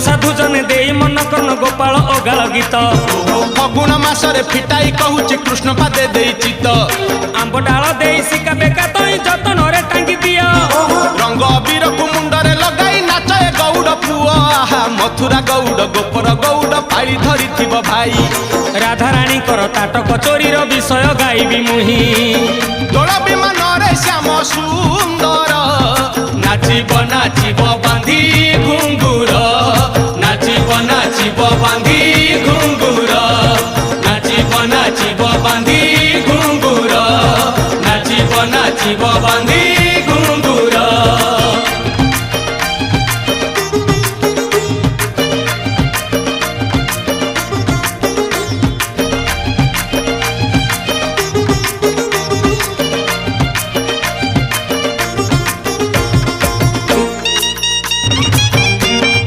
साधु जने देई मन कर्ण गोपाल ओगाल गीत फगुण मासरे फिटाई कहूची कृष्ण पादे देई चित आंब डाल देई सिका बेका तई जतन रे टांगी दिया रंग अबीर को मुंडरे लगाई नाचे गौड़ पुआ मथुरा गौड़ गोपर गौड़ पाली धरी थिब भाई राधा रानी कर ताटक चोरीर विषय गाइबी मुही दोल विमान रे श्याम सुंदर नाचिब नाचिब बांधी घुंगुर नाचिब नाचिब बांधी घुंगुर नाचिब नाचिब बांधी घुंगुर नाचिब नाचिब बांधी